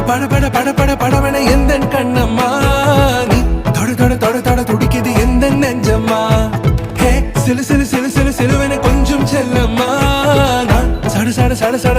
பட பட பட பட படவன எந்த கண்ணம்மா நீ தொட தொட தொட தொட துடிக்குது எந்த நெஞ்சம்மா ஹே சிலு சிலு சிலு சிலு சிலுவன கொஞ்சம் செல்லம்மா சட சட சட சட